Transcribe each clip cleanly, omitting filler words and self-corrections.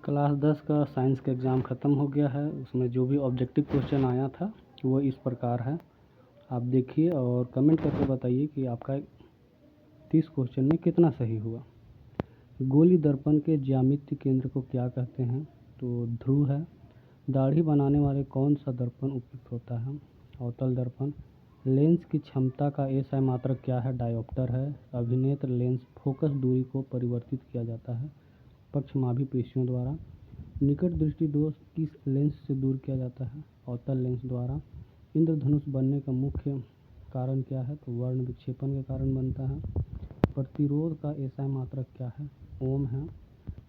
Class 10 का science का exam ख़त्म हो गया है। उसमें जो भी ऑब्जेक्टिव क्वेश्चन आया था वो इस प्रकार है। आप देखिए और कमेंट करके बताइए कि आपका 30 क्वेश्चन में कितना सही हुआ। गोली दर्पण के ज्यामितीय केंद्र को क्या कहते हैं? तो ध्रुव है। दाढ़ी बनाने वाले कौन सा दर्पण उपयुक्त होता है? अवतल दर्पण। लेंस की क्षमता का एसआई मात्रक क्या है? डायोप्टर है। अभिनेत्र लेंस फोकस दूरी को परिवर्तित किया जाता है पक्षमाभी पेशियों द्वारा। निकट दृष्टि दोष किस लेंस से दूर किया जाता है? अवतल लेंस द्वारा। इंद्रधनुष बनने का मुख्य कारण क्या है? तो वर्ण विक्षेपण के कारण बनता है। प्रतिरोध का एसआई मात्रक क्या है? ओम है।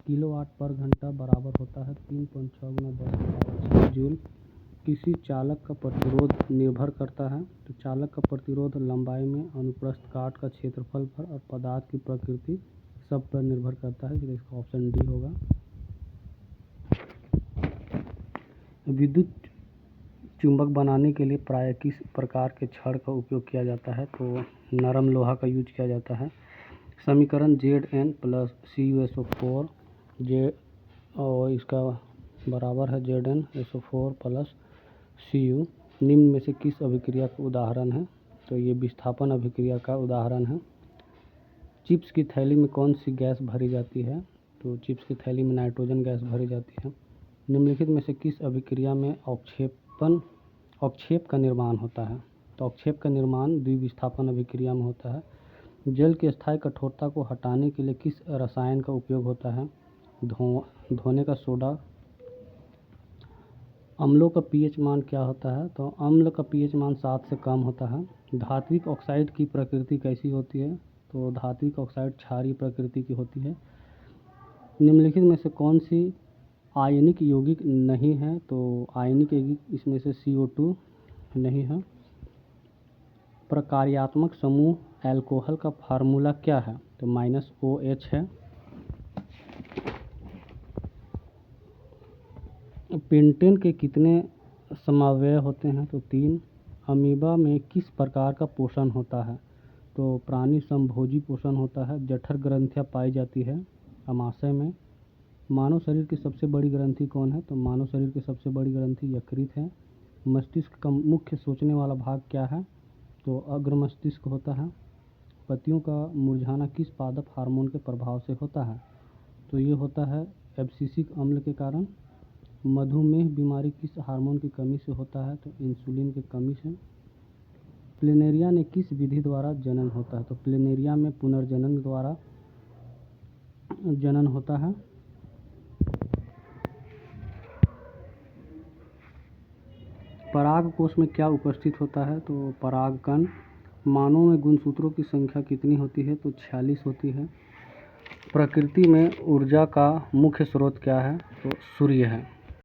किलोवाट पर घंटा बराबर होता है 3.6 × 10⁻6 जूल। किसी चालक का प्रतिरोध निर्भर करता है? तो चालक का प्रतिरोध लंबाई में, अनुप्रस्थ काट का क्षेत्रफल पर और पदार्थ की प्रकृति सब पर निर्भर करता है। इसका ऑप्शन डी होगा। विद्युत चुंबक बनाने के लिए प्रायः किस प्रकार के छड़ का उपयोग किया जाता है? तो नरम लोहा का यूज किया जाता है। समीकरण Zn + CuSO4 जे और इसका बराबर है Zn SO4 + Cu। निम्न में से किस अभिक्रिया का उदाहरण है? तो ये विस्थापन अभिक्रिया का उदाहरण है। चिप्स की थैली में कौन सी गैस भरी जाती है? तो चिप्स की थैली में नाइट्रोजन गैस भरी जाती है। निम्नलिखित में से किस अभिक्रिया में अवक्षेप का निर्माण होता है? तो अवक्षेप का निर्माण द्विविस्थापन अभिक्रिया में होता है। जल की स्थायी कठोरता को हटाने के लिए किस रसायन का उपयोग होता है? धोने का सोडा। अम्लों का पीएच मान क्या होता है? तो अम्ल का पीएच मान 7 से कम होता है। धात्विक ऑक्साइड की प्रकृति कैसी होती है? तो धात्विक ऑक्साइड क्षारीय प्रकृति की होती है। निम्नलिखित में से कौन सी आयनिक यौगिक नहीं है? तो आयनिक यौगिक इसमें से CO2 नहीं है। प्रकार्यात्मक समूह अल्कोहल का फार्मूला क्या है? तो -OH है। पेंटेन के कितने समावयव होते हैं? तो 3। अमीबा में किस प्रकार का पोषण होता है? तो प्राणी समभोजी पोषण होता है। जठर ग्रंथियाँ पाई जाती है अमाशय में। मानव शरीर की सबसे बड़ी ग्रंथि कौन है? तो मानव शरीर की सबसे बड़ी ग्रंथि यकृत है। मस्तिष्क का मुख्य सोचने वाला भाग क्या है? तो अग्र मस्तिष्क होता है। पत्तियों का मुरझाना किस पादप हार्मोन के प्रभाव से होता है? तो ये होता है एब्सिसिक अम्ल के कारण। मधुमेह बीमारी किस हार्मोन की कमी से होता है? तो इंसुलिन की कमी से। प्लेनेरिया ने किस विधि द्वारा जनन होता है? तो प्लेनेरिया में पुनर्जनन द्वारा जनन होता है। पराग कोश में क्या उपस्थित होता है? तो परागकण। मानव में गुणसूत्रों की संख्या कितनी होती है? तो 46 होती है। प्रकृति में ऊर्जा का मुख्य स्रोत क्या है? तो सूर्य है।